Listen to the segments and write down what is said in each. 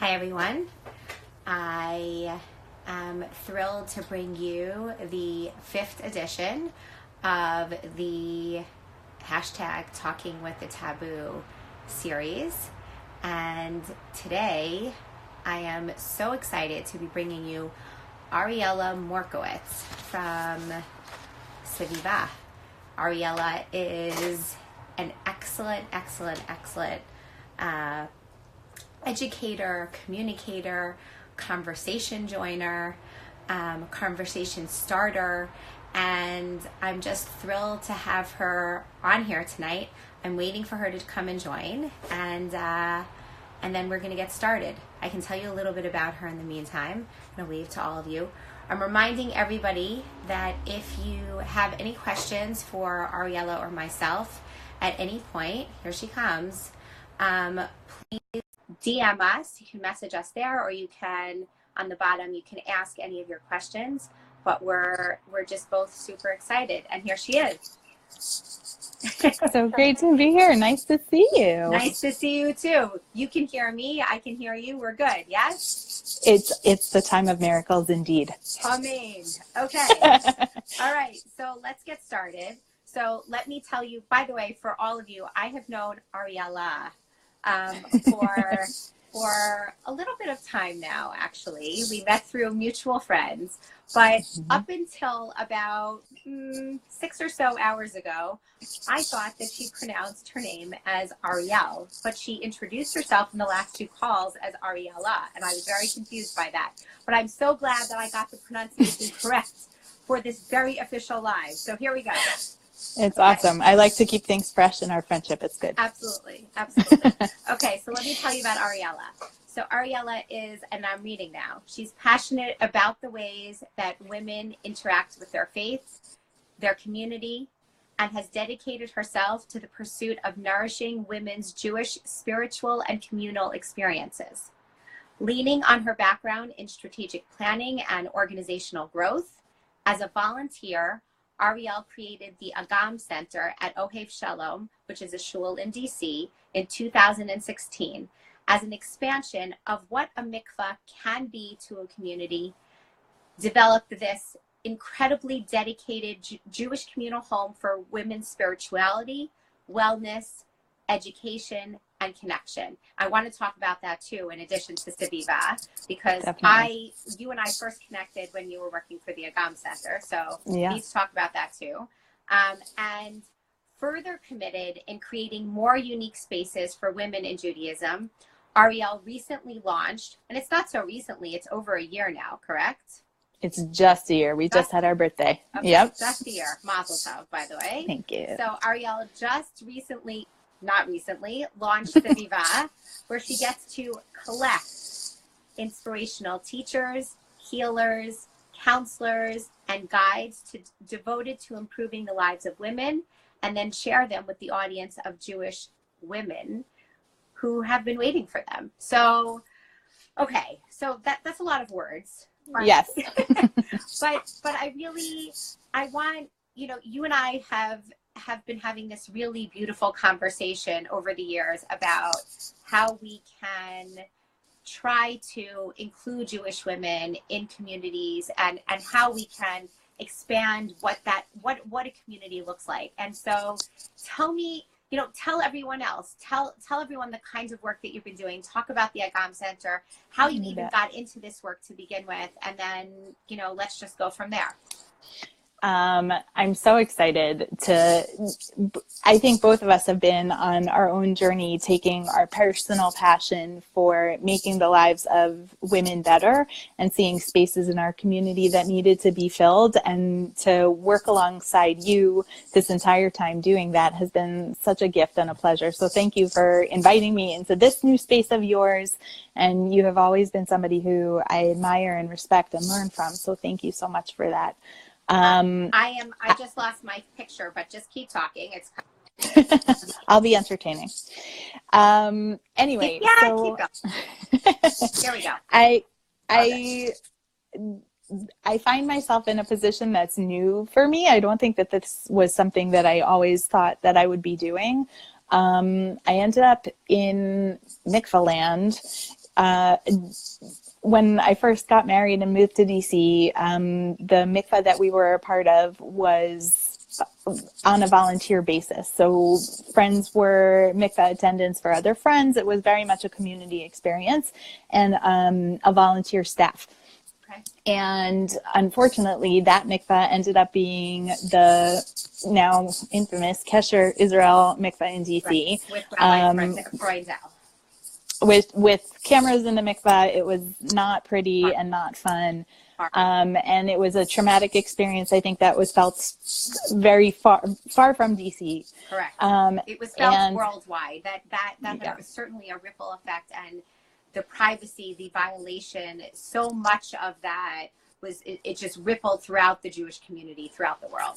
Hi everyone. I am thrilled to bring you the 5th edition of the hashtag Talking with the Taboo series. And today I am so excited to be bringing you Ariele Mortkowitz from Svivah. Ariele is an excellent educator, communicator, conversation joiner, conversation starter, and I'm just thrilled to have her on here tonight. I'm waiting for her to come and join, and then we're going to get started. I can tell you a little bit about her in the meantime. I'm going to wave to all of you. I'm reminding everybody that if you have any questions for Ariele or myself at any point, here she comes, please DM us. You can message us there, or you can, on the bottom, you can ask any of your questions. But we're just both super excited, and here she is. So great to be here. Nice to see you. Nice to see you too. You can hear me. I can hear you. We're good. Yes? It's the time of miracles indeed. Amen. Okay. All right. So let's get started. So let me tell you, by the way, for all of you, I have known Ariele for a little bit of time now, actually. We met through mutual friends, but up until about 6 or so hours ago, I thought that she pronounced her name as Ariele, but she introduced herself in the last 2 calls as Ariele, and I was very confused by that. But I'm so glad that I got the pronunciation correct for this very official live. So here we go. It's awesome. I like to keep things fresh in our friendship. It's good. Absolutely. Okay, so let me tell you about Ariele. So Ariele is, and I'm reading now, she's passionate about the ways that women interact with their faith, their community, and has dedicated herself to the pursuit of nourishing women's Jewish spiritual and communal experiences. Leaning on her background in strategic planning and organizational growth, as a volunteer, Ariele created the Agam Center at Ohev Shalom, which is a shul in DC, in 2016, as an expansion of what a mikvah can be to a community. Developed this incredibly dedicated Jewish communal home for women's spirituality, wellness, education, and connection. I want to talk about that too, in addition to Svivah, because you and I first connected when you were working for the Agam Center. So please talk about that too. And further committed in creating more unique spaces for women in Judaism, Ariele recently launched, and it's not so recently, it's over a year now, correct? It's just a year. We just had our birthday. Okay, yep. Just a year. Mazel tov, by the way. Thank you. So Ariele just launched Svivah, where she gets to collect inspirational teachers, healers, counselors, and guides devoted to improving the lives of women, and then share them with the audience of Jewish women who have been waiting for them. So, okay, so that's a lot of words. Right? Yes. but I want, you and I have been having this really beautiful conversation over the years about how we can try to include Jewish women in communities and how we can expand what a community looks like. And so tell me, tell everyone else, tell everyone the kinds of work that you've been doing, talk about the Agam Center, how you even got into this work to begin with, and then, let's just go from there. I'm so excited I think both of us have been on our own journey, taking our personal passion for making the lives of women better and seeing spaces in our community that needed to be filled, and to work alongside you this entire time doing that has been such a gift and a pleasure. So thank you for inviting me into this new space of yours. And you have always been somebody who I admire and respect and learn from. So thank you so much for that. I just lost my picture, but just keep talking. I'll be entertaining. Anyway, yeah, so keep going. Here we go. I find myself in a position that's new for me. I don't think that this was something that I always thought that I would be doing. I ended up in mikvah land when I first got married and moved to DC, the mikvah that we were a part of was on a volunteer basis. So friends were mikvah attendants for other friends. It was very much a community experience and a volunteer staff. Okay. And unfortunately, that mikvah ended up being the now infamous Kesher Israel mikvah in DC. Right. With Rabbi Freundel. With cameras in the mikvah. It was not pretty and not fun. And it was a traumatic experience. I think that was felt very far from DC. Correct. It was felt worldwide. That was certainly a ripple effect, and the privacy, the violation, so much of that was, it just rippled throughout the Jewish community, throughout the world.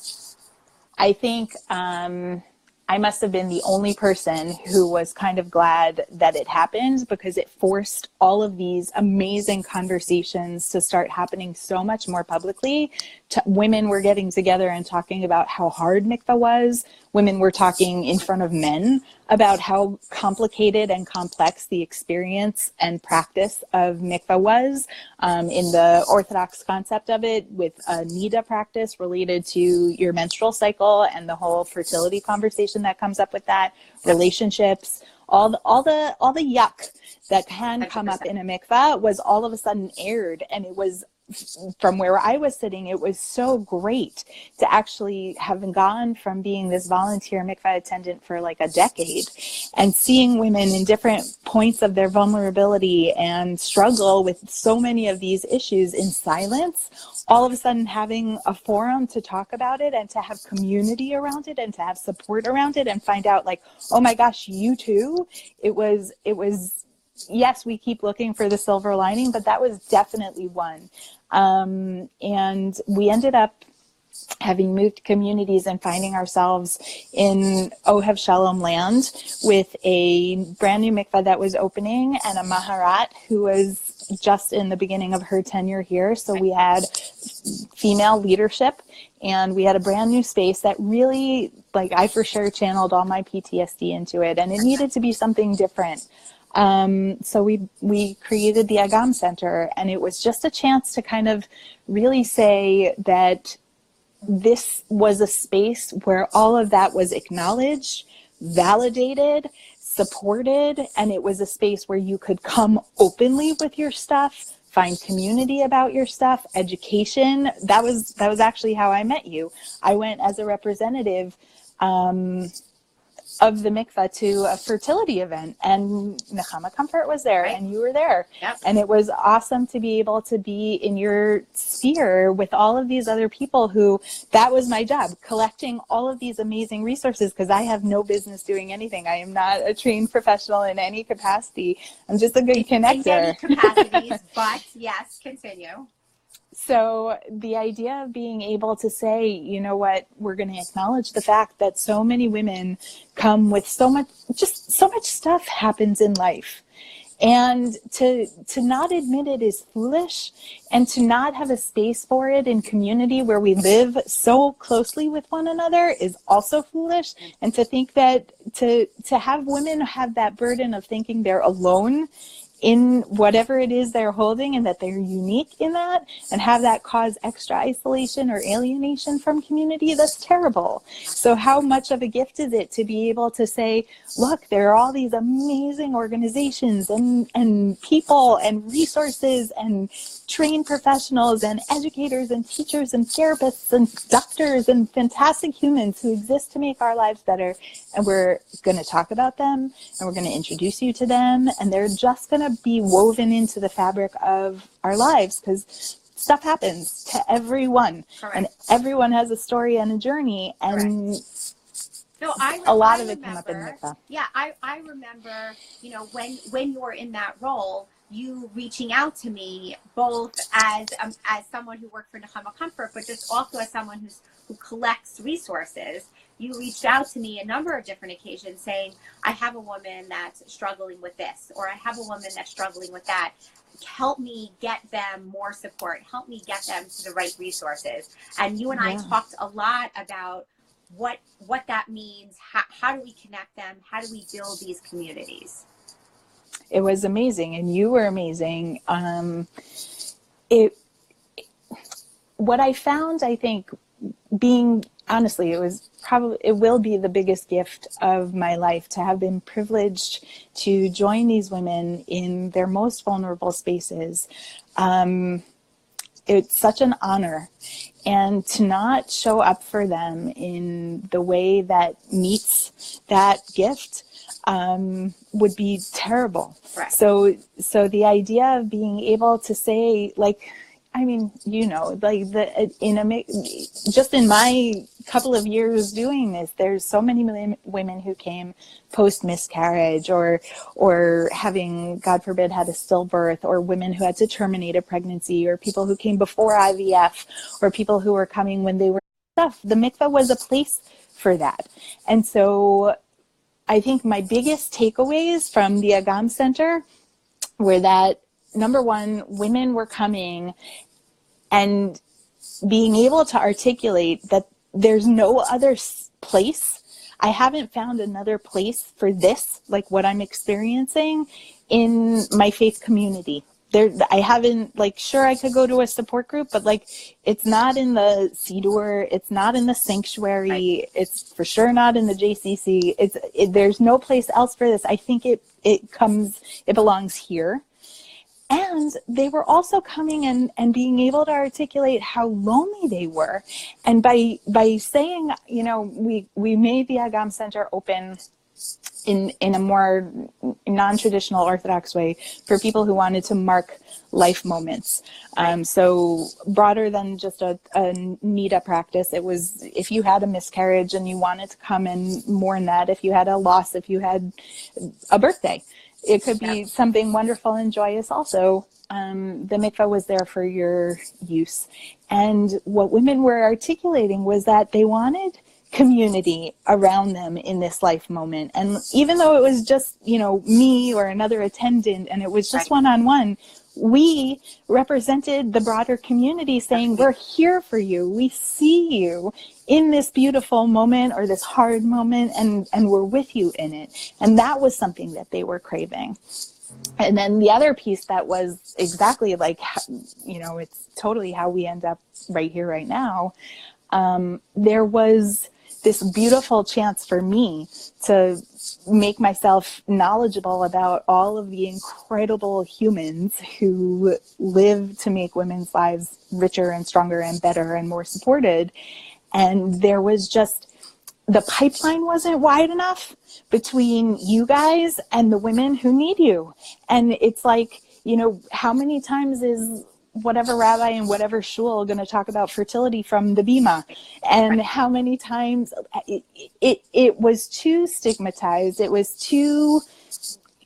I think I must have been the only person who was kind of glad that it happened, because it forced all of these amazing conversations to start happening so much more publicly. Women were getting together and talking about how hard mikvah was. Women were talking in front of men about how complicated and complex the experience and practice of mikvah was, in the Orthodox concept of it, with a nida practice related to your menstrual cycle and the whole fertility conversation that comes up with that, relationships, all the yuck that can come 100%. up in a mikvah was all of a sudden aired. And it was, from where I was sitting, it was so great to actually have gone from being this volunteer mikvah attendant for like a decade and seeing women in different points of their vulnerability and struggle with so many of these issues in silence, all of a sudden having a forum to talk about it and to have community around it and to have support around it and find out like, oh my gosh, you too. It was, yes, we keep looking for the silver lining, but that was definitely one. And we ended up having moved communities and finding ourselves in Ohev Shalom land with a brand new mikvah that was opening and a maharat who was just in the beginning of her tenure here. So we had female leadership and we had a brand new space that really, like, I for sure channeled all my PTSD into it, and it needed to be something different. So we created the Agam Center, and it was just a chance to kind of really say that this was a space where all of that was acknowledged, validated, supported, and it was a space where you could come openly with your stuff, find community about your stuff, education. That was actually how I met you. I went as a representative of the mikvah to a fertility event, and Nechama Comfort was there, right, and you were there. Yep. And it was awesome to be able to be in your sphere with all of these other people who, that was my job, collecting all of these amazing resources, because I have no business doing anything. I am not a trained professional in any capacity. I'm just a good connector. In many capacities, but yes, continue. So the idea of being able to say, you know what, we're going to acknowledge the fact that so many women come with so much stuff happens in life. And to not admit it is foolish, and to not have a space for it in community where we live so closely with one another is also foolish. And to think that to have women have that burden of thinking they're alone in whatever it is they're holding, and that they're unique in that, and have that cause extra isolation or alienation from community, that's terrible. So how much of a gift is it to be able to say, look, there are all these amazing organizations and people and resources and trained professionals and educators and teachers and therapists and doctors and fantastic humans who exist to make our lives better. And we're going to talk about them, and we're going to introduce you to them, and they're just going to be woven into the fabric of our lives, because stuff happens to everyone. Correct. And everyone has a story and a journey, and so a lot of it came up in mikvah. Yeah, I remember, when you were in that role, you reaching out to me both as someone who worked for Nechama Comfort, but just also as someone who collects resources. You reached out to me a number of different occasions saying, I have a woman that's struggling with this, or I have a woman that's struggling with that. Help me get them more support. Help me get them to the right resources. And you and I talked a lot about what that means. How do we connect them? How do we build these communities? It was amazing, and you were amazing. It what I found, I think, being honestly, it will be the biggest gift of my life to have been privileged to join these women in their most vulnerable spaces. It's such an honor, and to not show up for them in the way that meets that gift would be terrible. Right. So the idea of being able to say, like, I mean, you know, like just in my couple of years doing this, there's so many women who came post miscarriage or having, God forbid, had a stillbirth, or women who had to terminate a pregnancy, or people who came before IVF, or people who were coming when they were stuff. The mikveh was a place for that. And so I think my biggest takeaways from the Agam Center were that, number one, women were coming and being able to articulate that there's no other place. I haven't found another place for this, like what I'm experiencing in my faith community. I haven't, like, sure, I could go to a support group, but like, it's not in the Siddur, it's not in the sanctuary, right. It's for sure not in the JCC. There's no place else for this. I think it belongs here. And they were also coming and being able to articulate how lonely they were. And by saying, you know, we made the Agam Center open in a more non-traditional Orthodox way for people who wanted to mark life moments. So broader than just a NIDA practice, it was if you had a miscarriage and you wanted to come and mourn that, if you had a loss, if you had a birthday. It could be something wonderful and joyous also. The mikveh was there for your use. And what women were articulating was that they wanted community around them in this life moment. And even though it was just, you know, me or another attendant, and it was just one-on-one, we represented the broader community saying, we're here for you. We see you in this beautiful moment or this hard moment, and we're with you in it. And that was something that they were craving. And then the other piece that was exactly like, you know, it's totally how we end up right here, right now. There was this beautiful chance for me to make myself knowledgeable about all of the incredible humans who live to make women's lives richer and stronger and better and more supported. And there was just, the pipeline wasn't wide enough between you guys and the women who need you. And it's like, you know, how many times is whatever rabbi in whatever shul going to talk about fertility from the Bima? And how many times it was too stigmatized. It was too,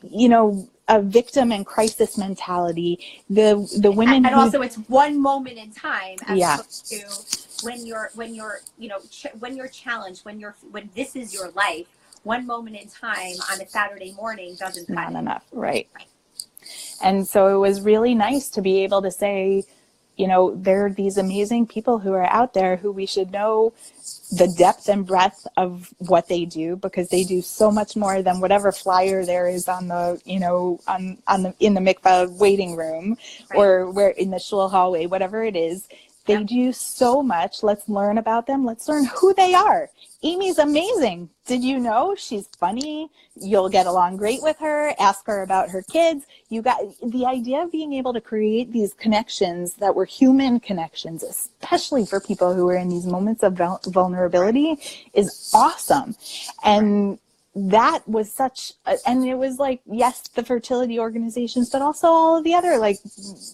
you know, a victim and crisis mentality. The women and also it's one moment in time as yeah. opposed to when you're you know when you're challenged, when this is your life. One moment in time on a Saturday morning doesn't cut not it. enough, right? And so it was really nice to be able to say, you know, there are these amazing people who are out there who we should know the depth and breadth of what they do, because they do so much more than whatever flyer there is on the, you know, in the mikvah waiting room, right. Or where in the shul hallway, whatever it is. They do so much. Let's learn about them. Let's learn who they are. Amy's amazing. Did you know she's funny? You'll get along great with her. Ask her about her kids. You got the idea of being able to create these connections that were human connections, especially for people who are in these moments of vulnerability, is awesome. And that was and it was like, yes, the fertility organizations, but also all of the other, like,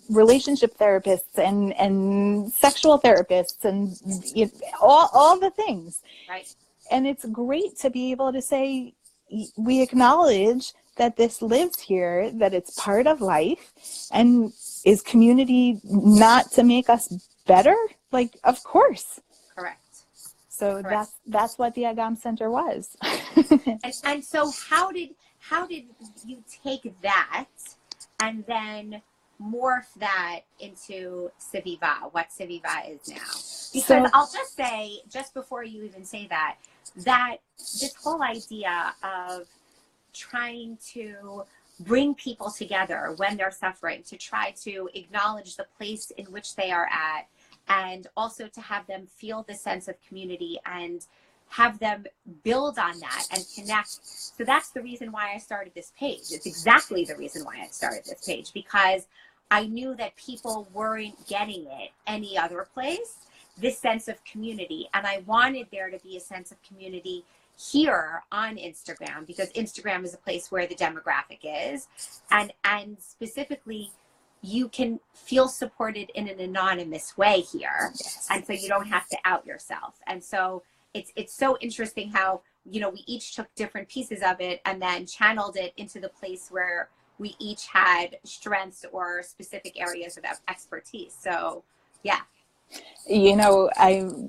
relationship therapists and sexual therapists and, you know, all the things. Right. And it's great to be able to say, we acknowledge that this lives here, that it's part of life, and is community not to make us better? Like, of course. Correct. So that's what the Agam Center was. and so how did you take that and then morph that into Svivah, what Svivah is now? Because I'll just say, just before you even say that this whole idea of trying to bring people together when they're suffering, to try to acknowledge the place in which they are at, and also to have them feel the sense of community and have them build on that and connect. So that's the reason why I started this page. It's exactly the reason why I started this page, because I knew that people weren't getting it any other place, this sense of community. And I wanted there to be a sense of community here on Instagram, because Instagram is a place where the demographic is. And specifically, you can feel supported in an anonymous way here. Yes. And so you don't have to out yourself. And so it's so interesting how, you know, we each took different pieces of it and then channeled it into the place where we each had strengths or specific areas of expertise. So, yeah. You know,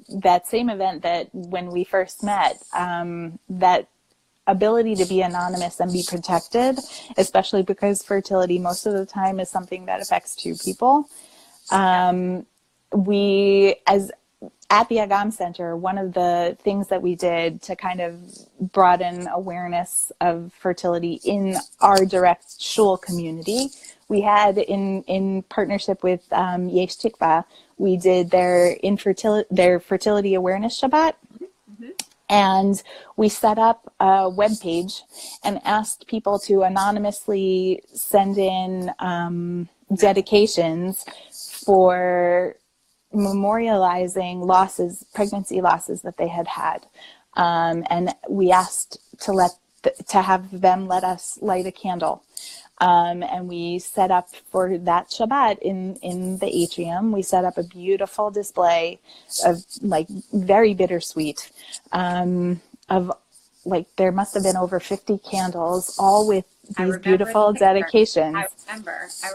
that same event that when we first met, that ability to be anonymous and be protected, especially because fertility most of the time is something that affects two people. We, as at the Agam Center, one of the things that we did to kind of broaden awareness of fertility in our direct shul community, we had in partnership with Yesh Tikva, we did their fertility awareness Shabbat. Mm-hmm. And we set up a web page and asked people to anonymously send in dedications for memorializing pregnancy losses that they had had. And we asked to have them let us light a candle. And we set up for that Shabbat in the atrium. We set up a beautiful display of like very bittersweet, of like, there must have been over 50 candles, all with these beautiful dedications. I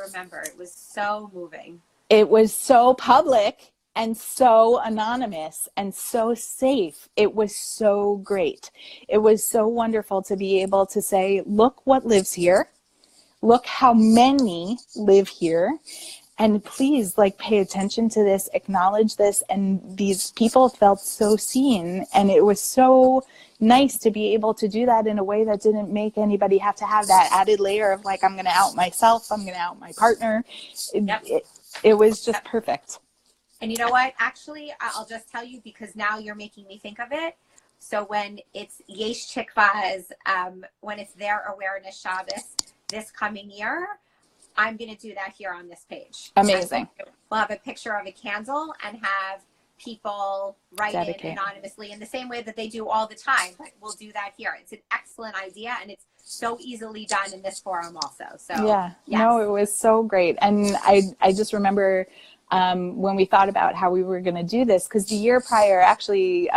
remember. It was so moving. It was so public and so anonymous and so safe. It was so great. It was so wonderful to be able to say, look what lives here. Look how many live here. And please, like, pay attention to this, acknowledge this. And these people felt so seen. And it was so nice to be able to do that in a way that didn't make anybody have to have that added layer of like, I'm going to out myself, I'm going to out my partner. It was just perfect. And you know what? Actually, I'll just tell you, because now you're making me think of it. So when it's Yesh Tikva's, when it's their awareness Shabbos this coming year, I'm going to do that here on this page. Amazing. We'll have a picture of a candle and have people write it anonymously in the same way that they do all the time, but we'll do that here. It's an excellent idea, and it's so easily done in this forum also. So yeah, yes. No, it was so great. And I just remember when we thought about how we were going to do this, because the year prior, actually,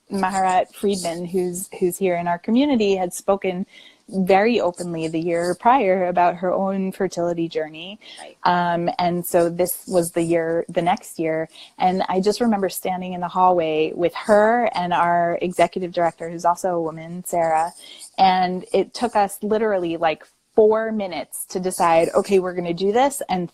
Maharat Friedman, who's here in our community, had spoken very openly the year prior about her own fertility journey. Right. And so this was the next year. And I just remember standing in the hallway with her and our executive director, who's also a woman, Sarah. And it took us literally like 4 minutes to decide, okay, we're going to do this. And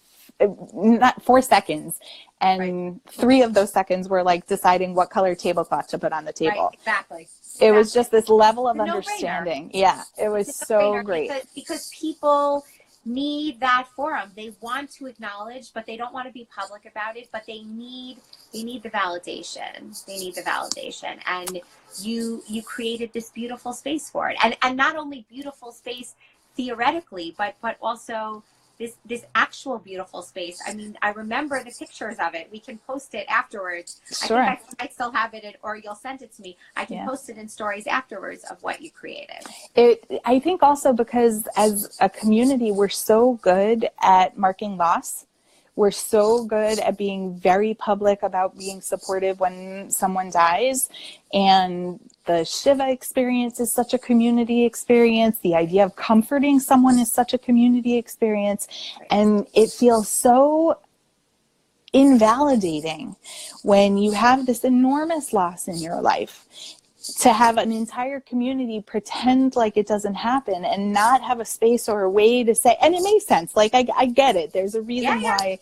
not 4 seconds. And 3 of those seconds were like deciding what color tablecloth to put on the table. Right, exactly. It was just this level of understanding. Yeah, it was so great. Because people need that forum. They want to acknowledge, but they don't want to be public about it. But they need the validation. They need the validation. And you created this beautiful space for it. And not only beautiful space theoretically, but also this actual beautiful space. I mean, I remember the pictures of it. We can post it afterwards. Sure. I think I still have it, or you'll send it to me. I can post it in stories afterwards of what you created. I think also because as a community, we're so good at marking loss. We're so good at being very public about being supportive when someone dies. And the Shiva experience is such a community experience. The idea of comforting someone is such a community experience. And it feels so invalidating when you have this enormous loss in your life, to have an entire community pretend like it doesn't happen and not have a space or a way to say, and it makes sense. Like, I get it. There's a reason why,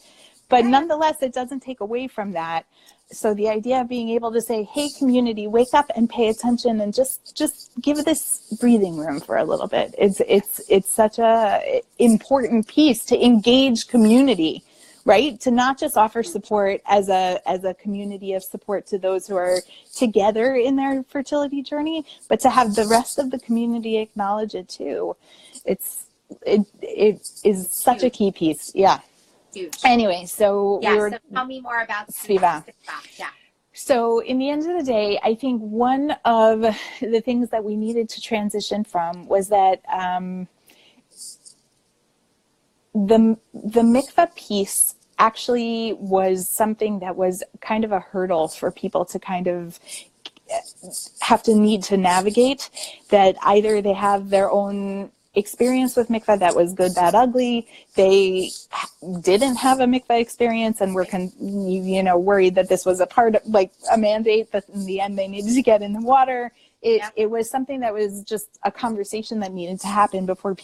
but nonetheless, it doesn't take away from that. so the idea of being able to say, hey, community, wake up and pay attention and just give this breathing room for a little bit. It's such a important piece to engage community, right? To not just offer support as a community of support to those who are together in their fertility journey, but to have the rest of the community acknowledge it too. It is such a key piece. Yeah. Huge. Anyway, so so tell me more about Svivah. Yeah. So in the end of the day, I think one of the things that we needed to transition from was that the mikvah piece actually was something that was kind of a hurdle for people to kind of need to navigate, that either they have their own experience with mikvah that was good, bad, ugly. They didn't have a mikvah experience and were worried that this was a part of, like, a mandate, that in the end they needed to get in the water. It was something that was just a conversation that needed to happen before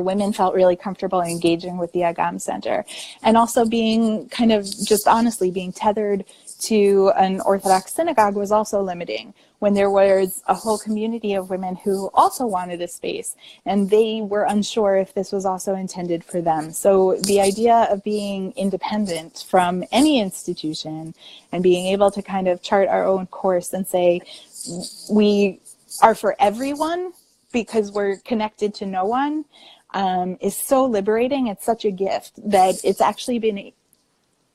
women felt really comfortable engaging with the Agam Center. And also being kind of just honestly being tethered to an Orthodox synagogue was also limiting, when there was a whole community of women who also wanted a space, and they were unsure if this was also intended for them. So the idea of being independent from any institution and being able to kind of chart our own course and say, we are for everyone because we're connected to no one, is so liberating. It's such a gift that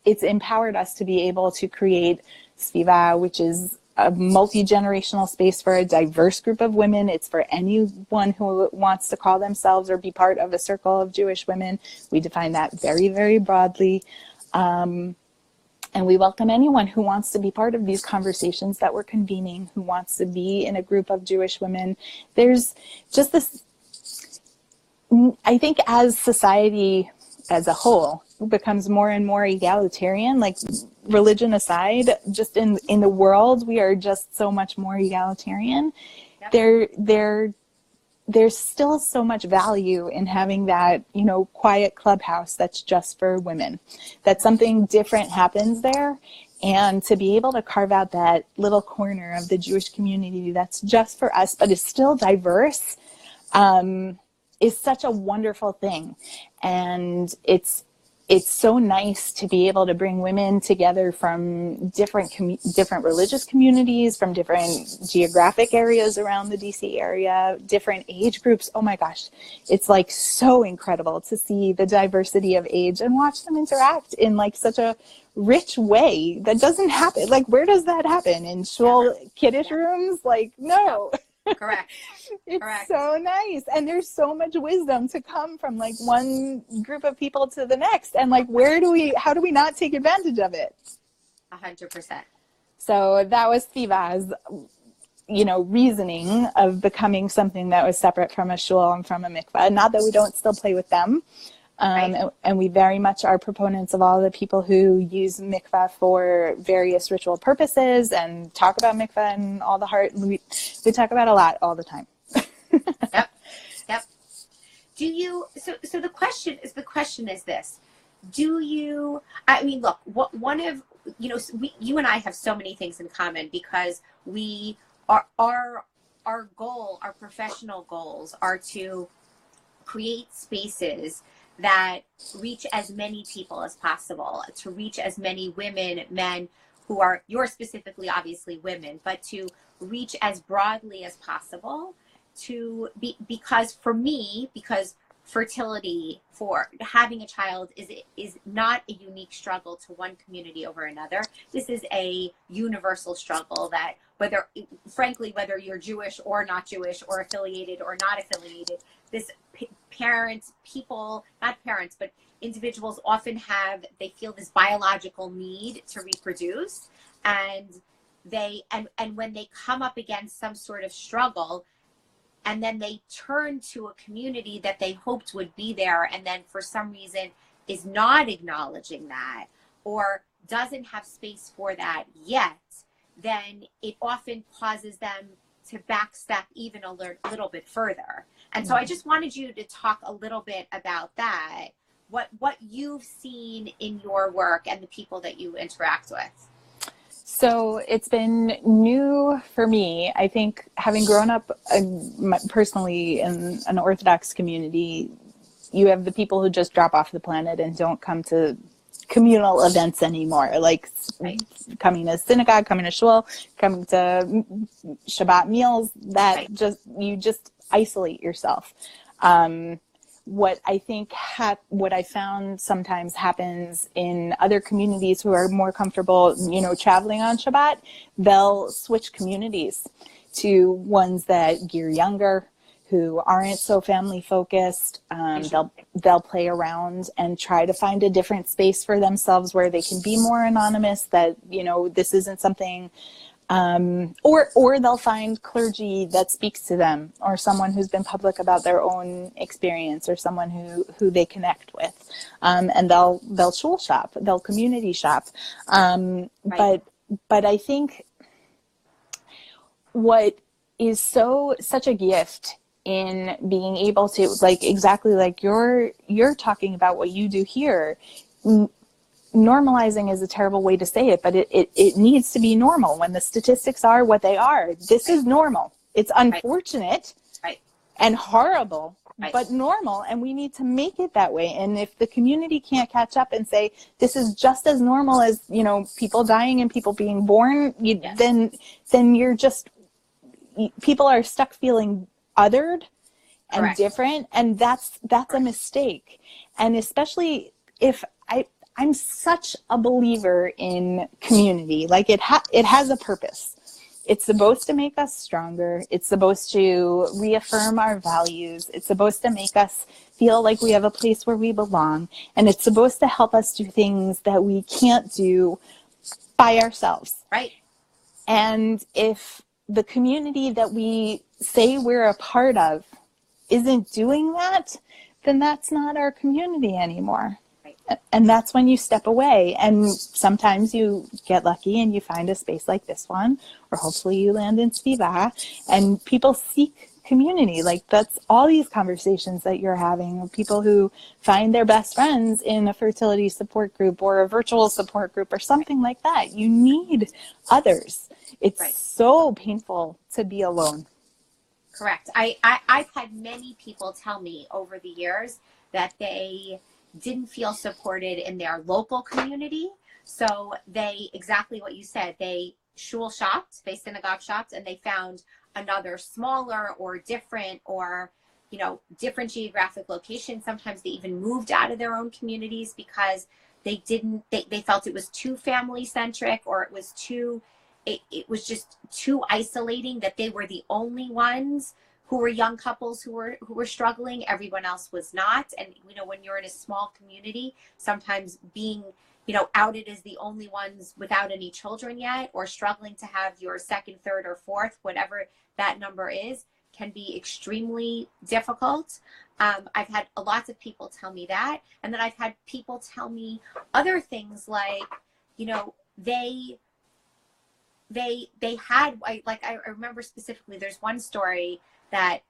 it's empowered us to be able to create Svivah, which is a multi-generational space for a diverse group of women. It's for anyone who wants to call themselves or be part of a circle of Jewish women. We define that very, very broadly. And we welcome anyone who wants to be part of these conversations that we're convening, who wants to be in a group of Jewish women. There's just this, I think as society as a whole becomes more and more egalitarian, like religion aside, just in the world, we are just so much more egalitarian. Yep. There's still so much value in having that, quiet clubhouse that's just for women, that something different happens there. And to be able to carve out that little corner of the Jewish community that's just for us, but is still diverse, is such a wonderful thing. And it's so nice to be able to bring women together from different religious communities, from different geographic areas around the DC area, different age groups. Oh my gosh, it's like so incredible to see the diversity of age and watch them interact in like such a rich way that doesn't happen. Like, where does that happen? In shul kiddush rooms? Like, no. Correct. It's so nice. And there's so much wisdom to come from like one group of people to the next. And like, how do we not take advantage of it? 100%. So that was Svivah's, reasoning of becoming something that was separate from a shul and from a mikvah. Not that we don't still play with them. And we very much are proponents of all the people who use mikvah for various ritual purposes and talk about mikvah and all the heart. We talk about a lot all the time. Yep. Do you? So the question is this: do you? I mean, look. One of you and I have so many things in common because we are our goal, our professional goals, are to create spaces that reach as many people as possible, to reach as many women, men who are, you're specifically obviously women, but to reach as broadly as possible because fertility, for having a child is not a unique struggle to one community over another. This is a universal struggle that whether you're Jewish or not Jewish or affiliated or not affiliated, this individuals often they feel this biological need to reproduce, and when they come up against some sort of struggle, and then they turn to a community that they hoped would be there, and then for some reason is not acknowledging that or doesn't have space for that yet, then it often causes them to backstep even a little bit further. And so I just wanted you to talk a little bit about that. what you've seen in your work and the people that you interact with. So it's been new for me. I think having grown up personally in an Orthodox community, you have the people who just drop off the planet and don't come to communal events anymore, like Right. coming to synagogue, coming to shul, coming to Shabbat meals, that Right. you just isolate yourself. What I think what I found sometimes happens in other communities who are more comfortable, traveling on Shabbat, they'll switch communities to ones that gear younger, who aren't so family focused. They'll play around and try to find a different space for themselves where they can be more anonymous, that, this isn't something, or they'll find clergy that speaks to them, or someone who's been public about their own experience, or someone who they connect with. And they'll shul shop, they'll community shop. But I think what is such a gift in being able to, like, exactly like you're talking about what you do here. Normalizing is a terrible way to say it, but it needs to be normal. When the statistics are what they are, this is normal. It's unfortunate and horrible, but normal, and we need to make it that way. And if the community can't catch up and say this is just as normal as, people dying and people being born, then you're just, people are stuck feeling othered and different, and that's a mistake. And especially if I'm such a believer in community. Like, it has a purpose. It's supposed to make us stronger. It's supposed to reaffirm our values. It's supposed to make us feel like we have a place where we belong. And it's supposed to help us do things that we can't do by ourselves. Right. And if the community that we say we're a part of isn't doing that, then that's not our community anymore. And that's when you step away. And sometimes you get lucky and you find a space like this one, or hopefully you land in Svivah, and people seek community. Like, that's all these conversations that you're having with people who find their best friends in a fertility support group or a virtual support group or something like that. You need others. It's so painful to be alone. Correct. I've had many people tell me over the years that they didn't feel supported in their local community. So they, exactly what you said, they shul shopped, they synagogue shopped, and they found another smaller or different different geographic location. Sometimes they even moved out of their own communities because they felt it was too family centric, or it was just too isolating, that they were the only ones who were young couples who were struggling. Everyone else was not. And, when you're in a small community, sometimes being, outed as the only ones without any children yet, or struggling to have your second, third, or fourth, whatever that number is, can be extremely difficult. I've had lots of people tell me that. And then I've had people tell me other things like, they had, I remember specifically, there's one story that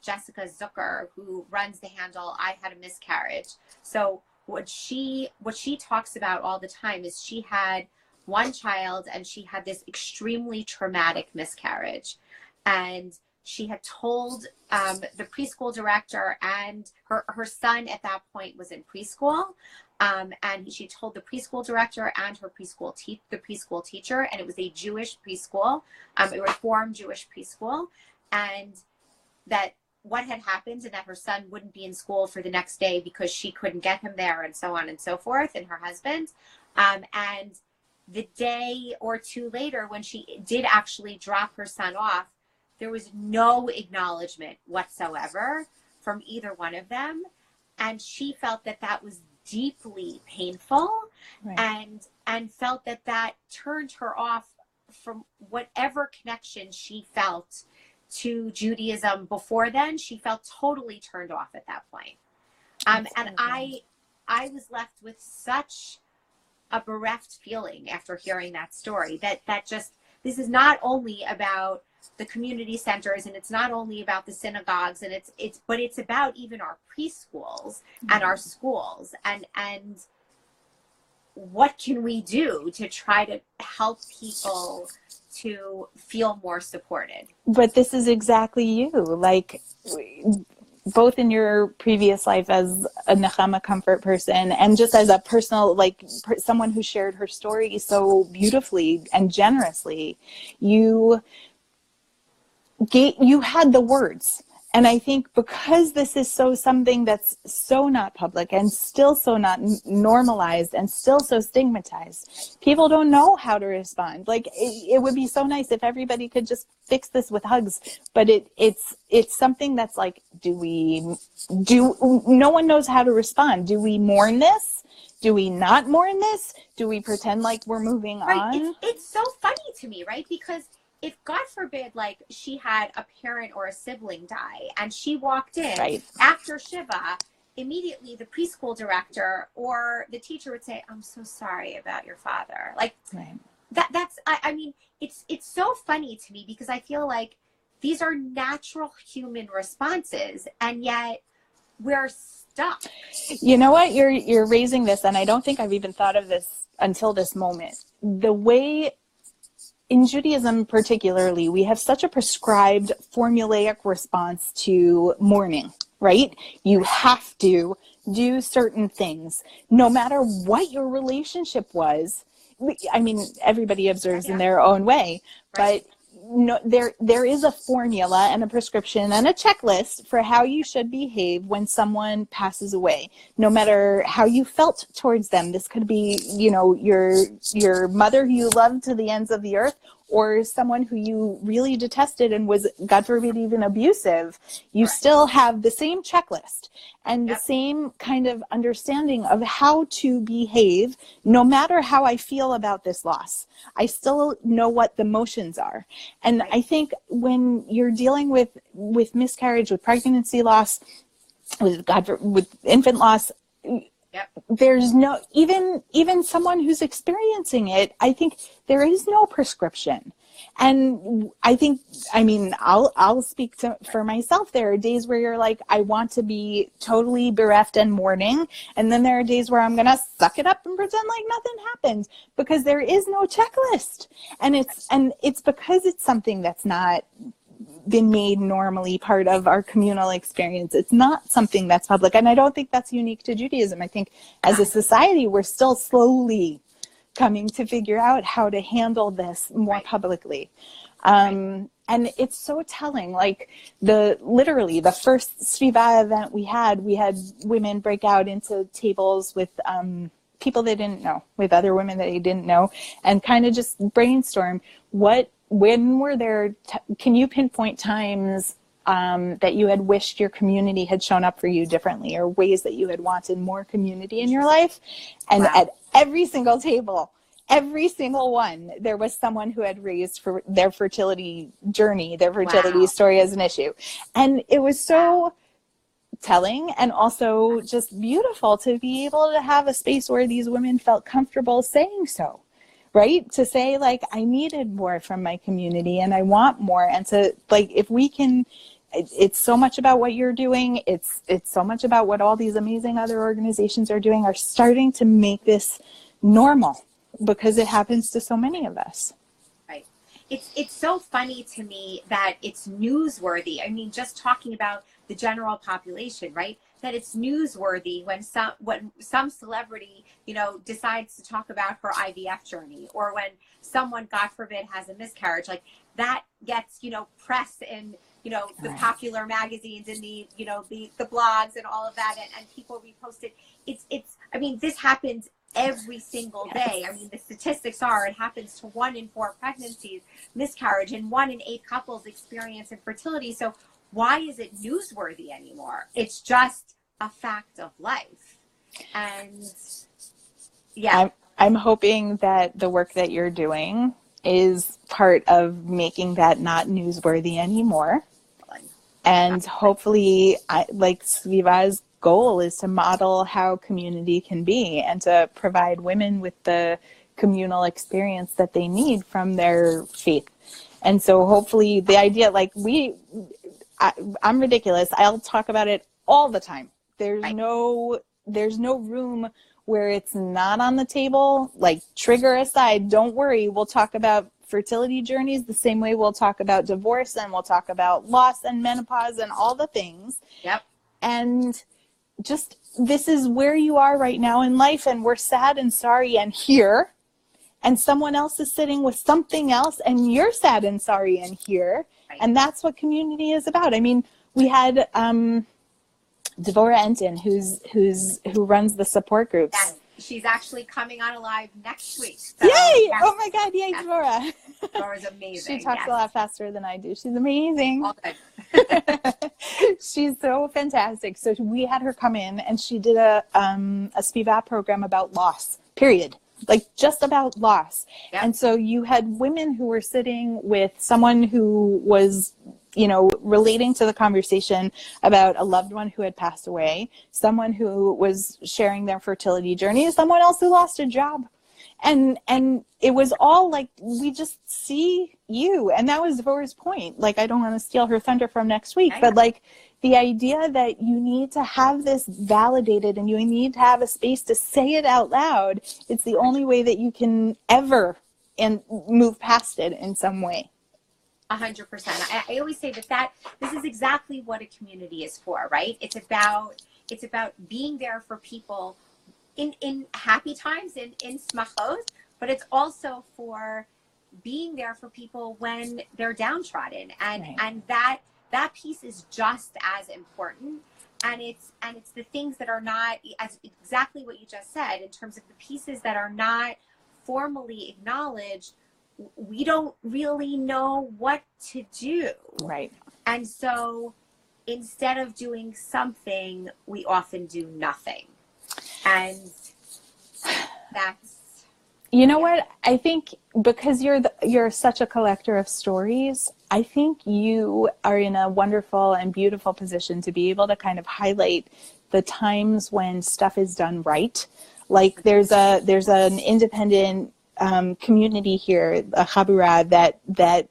Jessica Zucker, who runs the handle I Had a Miscarriage. So what she talks about all the time is she had one child and she had this extremely traumatic miscarriage. And she had told the preschool director, and her son at that point was in preschool. And she told the preschool director and her the preschool teacher, and it was a Jewish preschool, a Reform Jewish preschool, and that what had happened, and that her son wouldn't be in school for the next day because she couldn't get him there, and so on and so forth, and her husband. And the day or two later, when she did actually drop her son off, there was no acknowledgement whatsoever from either one of them. And she felt that was deeply painful, and felt that turned her off from whatever connection she felt to Judaism before then. She felt totally turned off at that point. And I was left with such a bereft feeling after hearing that story, that just, this is not only about the community centers, and it's not only about the synagogues, and but it's about even our preschools and our schools, and what can we do to try to help people to feel more supported? But this is exactly you, like, both in your previous life as a Nechama comfort person and just as a personal, like, someone who shared her story so beautifully and generously, you had the words. And I think because this is something that's so not public and still so not normalized and still so stigmatized, people don't know how to respond. Like, it would be so nice if everybody could just fix this with hugs, but it's something that's like, no one knows how to respond. Do we mourn this? Do we not mourn this? Do we pretend like we're moving on? It's so funny to me, right? Because if, God forbid, like, she had a parent or a sibling die and she walked in after Shiva, immediately the preschool director or the teacher would say, "I'm so sorry about your father." Like, I mean, it's so funny to me, because I feel like these are natural human responses, and yet we're stuck. You know what? You're raising this, and I don't think I've even thought of this until this moment. The way in Judaism particularly, we have such a prescribed formulaic response to mourning, right? You have to do certain things, no matter what your relationship was. I mean, everybody observes in their own way, but no, there is a formula and a prescription and a checklist for how you should behave when someone passes away, no matter how you felt towards them. This could be, your mother who you loved to the ends of the earth, or someone who you really detested and was, God forbid, even abusive. You still have the same checklist and the same kind of understanding of how to behave, no matter how I feel about this loss. I still know what the motions are. And I think when you're dealing with miscarriage, with pregnancy loss, with infant loss, there's no, even someone who's experiencing it, I think there is no prescription. And I think, I'll speak for myself. There are days where you're like, I want to be totally bereft and mourning. And then there are days where I'm going to suck it up and pretend like nothing happened, because there is no checklist. And it's because it's something that's not been made normally part of our communal experience. It's not something that's public. And I don't think that's unique to Judaism. I think as a society, we're still slowly coming to figure out how to handle this more publicly. And it's so telling. Like, literally the first Svivah event we had women break out into tables with people they didn't know, with other women that they didn't know, and kind of just brainstorm when were there, can you pinpoint times that you had wished your community had shown up for you differently, or ways that you had wanted more community in your life? And at every single table, every single one, there was someone who had raised for their fertility journey, their fertility story as an issue. And it was so telling, and also just beautiful to be able to have a space where these women felt comfortable saying so. Right? To say, like, I needed more from my community and I want more. And to, like, if we can, it's so much about what you're doing. It's so much about what all these amazing other organizations are doing, are starting to make this normal, because it happens to so many of us. Right. It's so funny to me that it's newsworthy. I mean, just talking about the general population, right? That it's newsworthy when some celebrity, decides to talk about her IVF journey, or when someone, God forbid, has a miscarriage. Like, that gets, press in, the popular magazines and the blogs and all of that, and people repost it. This happens every single day. I mean, the statistics are, it happens to 1 in 4 pregnancies, miscarriage, and 1 in 8 couples experience infertility. So why is it newsworthy anymore? It's just a fact of life. And I'm hoping that the work that you're doing is part of making that not newsworthy anymore. And hopefully, like Svivah's goal is to model how community can be, and to provide women with the communal experience that they need from their faith. And so hopefully the idea, like I'm ridiculous. I'll talk about it all the time. There's no room where it's not on the table. Like, trigger aside, don't worry. We'll talk about fertility journeys the same way we'll talk about divorce, and we'll talk about loss and menopause and all the things. Yep. And just, this is where you are right now in life, and we're sad and sorry and here, and someone else is sitting with something else, and you're sad and sorry and here. Right. And that's what community is about. I mean, we had Devorah Enton, who runs the support groups. Yes. She's actually coming on live next week. So, yay! yes. Oh my God, yay, yes. Devorah. Devorah's amazing. She talks a lot faster than I do. She's amazing. All good. She's so fantastic. So we had her come in, and she did a Svivah program about loss, period. Like, just about loss. Yep. And so you had women who were sitting with someone who was, you know, relating to the conversation about a loved one who had passed away, someone who was sharing their fertility journey, someone else who lost a job. And it was all like, we just see you. And that was Devorah's point. Like, I don't want to steal her thunder from next week, but like, the idea that you need to have this validated and you need to have a space to say it out loud, it's the only way that you can ever and move past it in some way. 100%. I always say that this is exactly what a community is for, right? It's about being there for people in happy times, in smachos, but it's also for being there for people when they're downtrodden, and that piece is just as important. And it's the things that are not, as exactly what you just said, in terms of the pieces that are not formally acknowledged, we don't really know what to do. Right. And so instead of doing something, we often do nothing. And that's, you know what? I think because you're such a collector of stories, I think you are in a wonderful and beautiful position to be able to kind of highlight the times when stuff is done right. Like, there's an independent community here, a chabura, that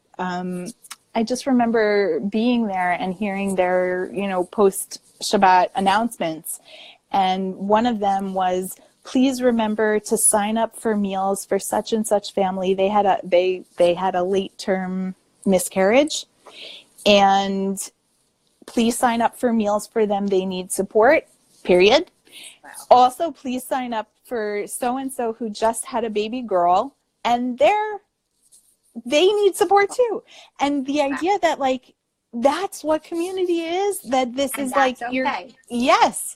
I just remember being there and hearing their, you know, post Shabbat announcements. And one of them was, please remember to sign up for meals for such and such family. They had a late term miscarriage, and please sign up for meals for them. They need support, period. Wow. Also, please sign up for so-and-so who just had a baby girl, and they need support too. And the idea that, like, that's what community is, that this is like, okay. Yes.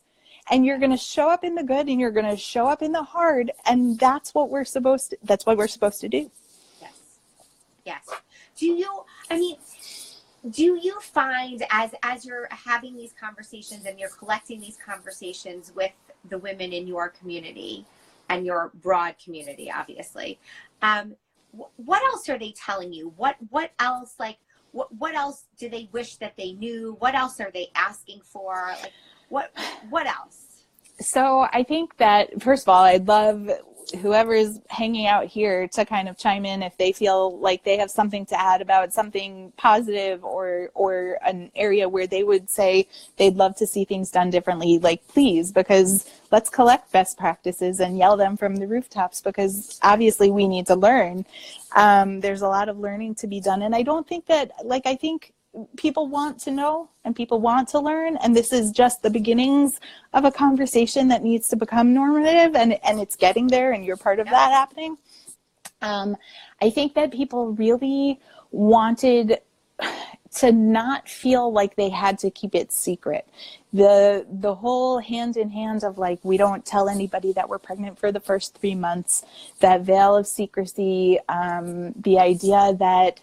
And you're going to show up in the good, and you're going to show up in the hard. And that's what we're supposed to do. Yes. Yes. Do you find as you're having these conversations and you're collecting these conversations with the women in your community and your broad community, obviously, what else are they telling you? What else, like, what else do they wish that they knew? What else are they asking for? Like, what else? So I think that, first of all, I'd love whoever's hanging out here to kind of chime in if they feel like they have something to add about something positive or an area where they would say they'd love to see things done differently. Like, please, because let's collect best practices and yell them from the rooftops, because obviously we need to learn. There's a lot of learning to be done. And I don't think that, like, I think people want to know and people want to learn, and this is just the beginnings of a conversation that needs to become normative, and it's getting there, and you're part of that happening. I think that people really wanted to not feel like they had to keep it secret. The whole hand in hand of, like, we don't tell anybody that we're pregnant for the first 3 months, that veil of secrecy, the idea that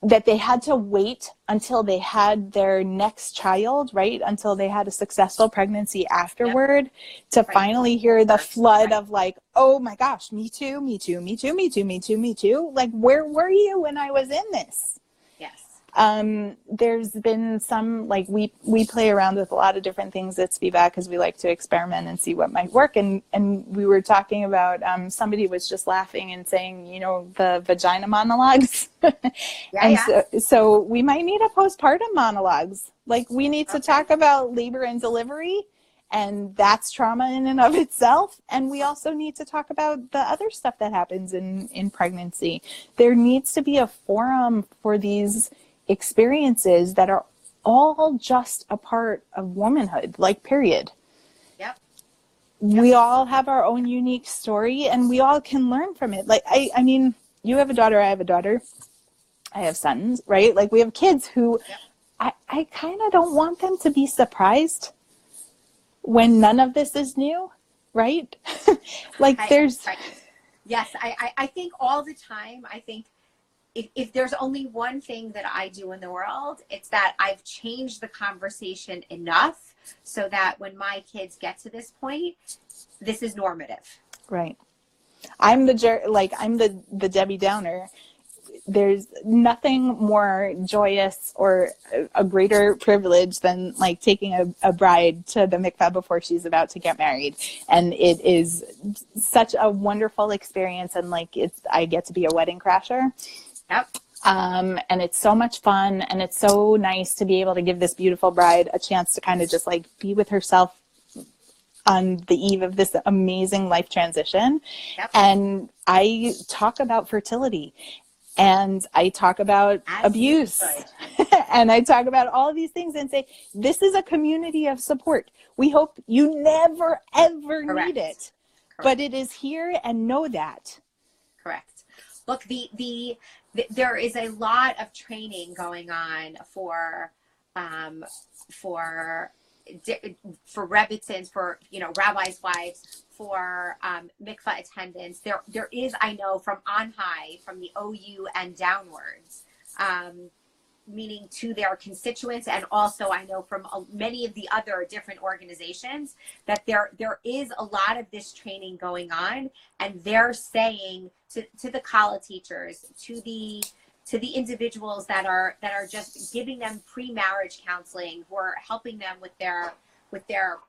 that they had to wait until they had their next child, right? Until they had a successful pregnancy afterward, to finally hear the flood of, like, oh my gosh, me too, me too, me too, me too, me too, me too. Like, where were you when I was in this? Yes. There's been some, like, we play around with a lot of different things at Svivah because we like to experiment and see what might work. And we were talking about, somebody was just laughing and saying, you know, the vagina monologues. So we might need a postpartum monologues. Like, we need to talk about labor and delivery, and that's trauma in and of itself. And we also need to talk about the other stuff that happens in pregnancy. There needs to be a forum for these experiences that are all just a part of womanhood, like, period. We all have our own unique story, and we all can learn from it. Like, I mean, you have a daughter, I have a daughter, I have sons, right? Like, we have kids who I kind of don't want them to be surprised when none of this is new, right? Like, Yes, I think all the time, I think if there's only one thing that I do in the world, it's that I've changed the conversation enough so that when my kids get to this point, this is normative. Right. I'm the Debbie Downer. There's nothing more joyous or a greater privilege than, like, taking a bride to the mikveh before she's about to get married. And it is such a wonderful experience. And, like, I get to be a wedding crasher. And it's so much fun, and it's so nice to be able to give this beautiful bride a chance to kind of just, like, be with herself on the eve of this amazing life transition. And I talk about fertility, and I talk about abuse, and I talk about all of these things and say, this is a community of support. We hope you never, ever need it, but it is here, and know that. Correct. Look, there is a lot of training going on for rebbitzins, for, you know, rabbis' wives, for mikvah attendants. There is, I know, from on high, from the OU and downwards, meaning to their constituents, and also I know from many of the other different organizations that there is a lot of this training going on, and they're saying to the Kala teachers, to the individuals that are just giving them pre-marriage counseling, who are helping them with their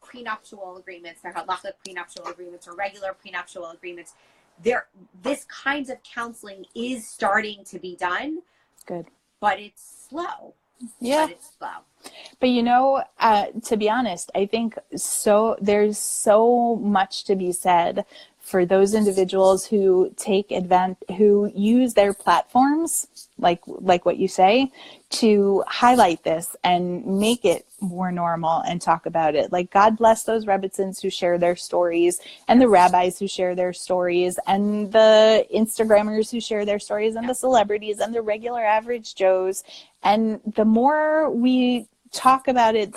prenuptial agreements, their halachic prenuptial agreements or regular prenuptial agreements. This kinds of counseling is starting to be done. Good. But it's slow. But, you know, to be honest, I think there's so much to be said for those individuals who who use their platforms, like what you say, to highlight this and make it more normal and talk about it. Like, God bless those rebbitzins who share their stories, and the rabbis who share their stories, and the Instagrammers who share their stories, and the celebrities, and the regular average Joes. And the more we talk about it,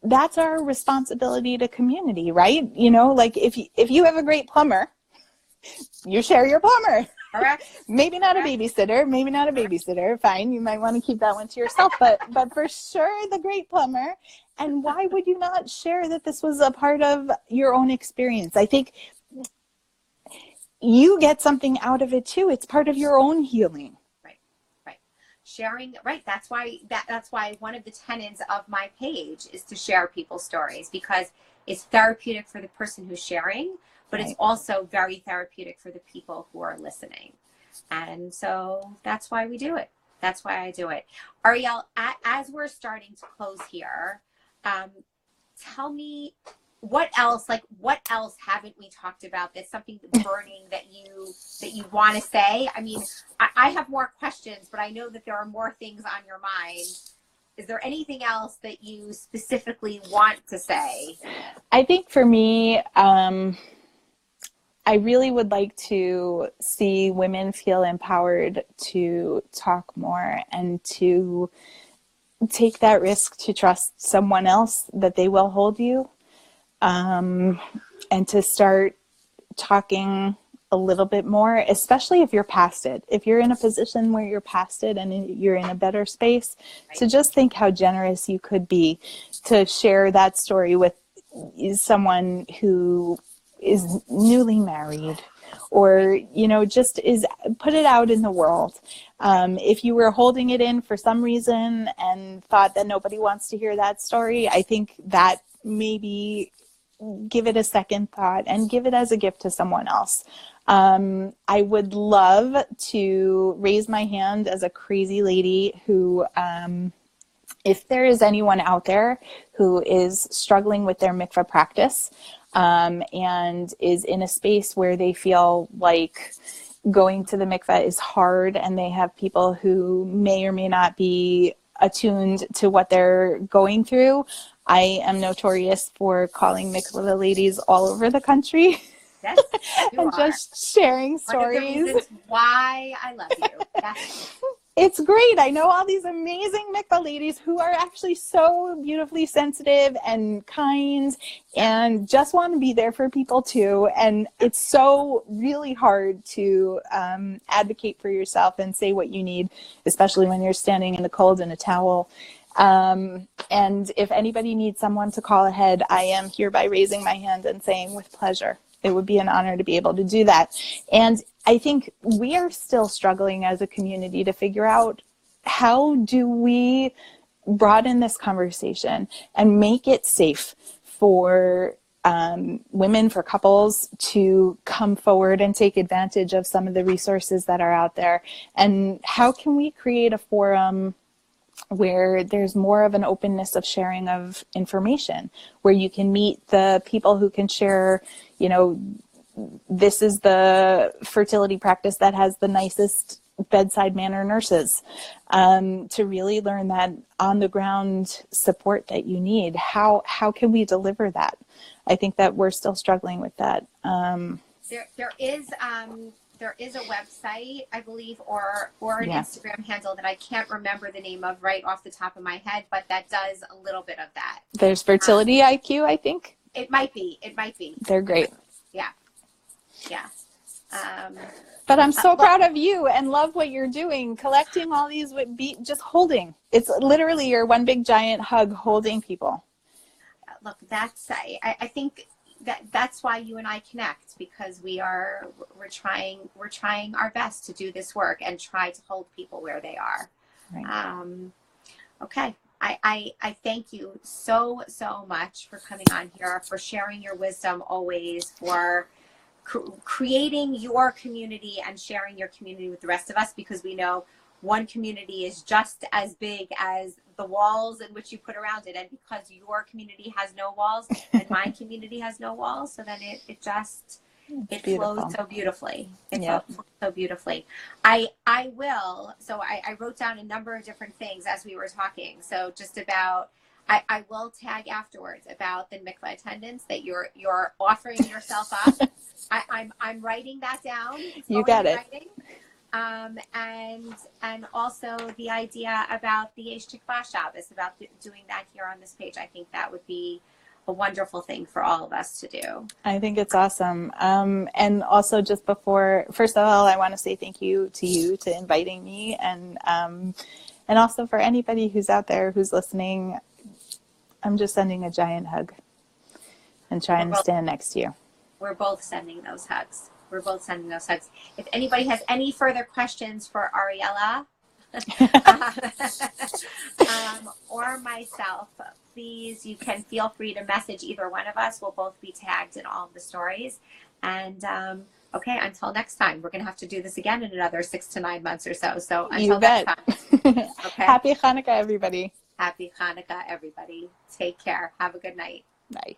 that's our responsibility to community, right? You know, like, if you have a great plumber, you share your plumber. Correct. Maybe not a babysitter. Fine, you might want to keep that one to yourself, but for sure the great plumber. And why would you not share that this was a part of your own experience? I think you get something out of it too. It's part of your own healing. Sharing, right? That's why one of the tenets of my page is to share people's stories, because it's therapeutic for the person who's sharing, but it's also very therapeutic for the people who are listening. And so that's why we do it. That's why I do it. Ariele, as we're starting to close here, tell me, what else haven't we talked about that's something burning that you want to say? I mean, I have more questions, but I know that there are more things on your mind. Is there anything else that you specifically want to say? I think for me, I really would like to see women feel empowered to talk more and to take that risk to trust someone else that they will hold you. And to start talking a little bit more, especially if you're past it. If you're in a position where you're past it and you're in a better space, to just think how generous you could be to share that story with someone who is newly married, or, you know, just is put it out in the world. If you were holding it in for some reason and thought that nobody wants to hear that story, I think that maybe give it a second thought and give it as a gift to someone else. I would love to raise my hand as a crazy lady who, if there is anyone out there who is struggling with their mikvah practice, and is in a space where they feel like going to the mikvah is hard, and they have people who may or may not be attuned to what they're going through, I am notorious for calling mikvah ladies all over the country. Yes, and are. Just sharing stories. One of the reasons why I love you. Yes. It's great. I know all these amazing mikvah ladies who are actually so beautifully sensitive and kind and just want to be there for people too. And it's so really hard to advocate for yourself and say what you need, especially when you're standing in the cold in a towel. And if anybody needs someone to call ahead, I am hereby raising my hand and saying with pleasure. It would be an honor to be able to do that. And I think we are still struggling as a community to figure out how do we broaden this conversation and make it safe for women, for couples to come forward and take advantage of some of the resources that are out there. And how can we create a forum where there's more of an openness of sharing of information, where you can meet the people who can share, you know, this is the fertility practice that has the nicest bedside manner nurses, to really learn that on the ground support that you need. How can we deliver that? I think that we're still struggling with that. There is a website, I believe, or an Instagram handle that I can't remember the name of right off the top of my head, but that does a little bit of that. There's Fertility IQ, I think. It might be. They're great. Yeah. But I'm so proud of you and love what you're doing, collecting all these, just holding. It's literally your one big giant hug holding people. Look, I think that's why you and I connect, because we're trying our best to do this work and try to hold people where they are. Right. Okay. I thank you so much for coming on here, for sharing your wisdom always, for creating your community and sharing your community with the rest of us, because we know one community is just as big as the walls in which you put around it. And because your community has no walls and my community has no walls, so then it flows so beautifully. Flows so beautifully. I wrote down a number of different things as we were talking. So just about, I will tag afterwards about the mikvah attendance, that you're offering yourself up. I'm writing that down. You got it. And also the idea about the Yesh Tikva Shabbos, about doing that here on this page. I think that would be a wonderful thing for all of us to do. I think it's awesome. And also, just before, first of all, I want to say thank you to inviting me, and also for anybody who's out there who's listening. I'm just sending a giant hug and trying to stand next to you. We're both sending those hugs. If anybody has any further questions for Ariele or myself, please, you can feel free to message either one of us. We'll both be tagged in all of the stories. And okay, until next time, we're going to have to do this again in another 6 to 9 months or so. So until next time. Okay. Happy Hanukkah, everybody. Happy Hanukkah, everybody. Take care. Have a good night. Bye.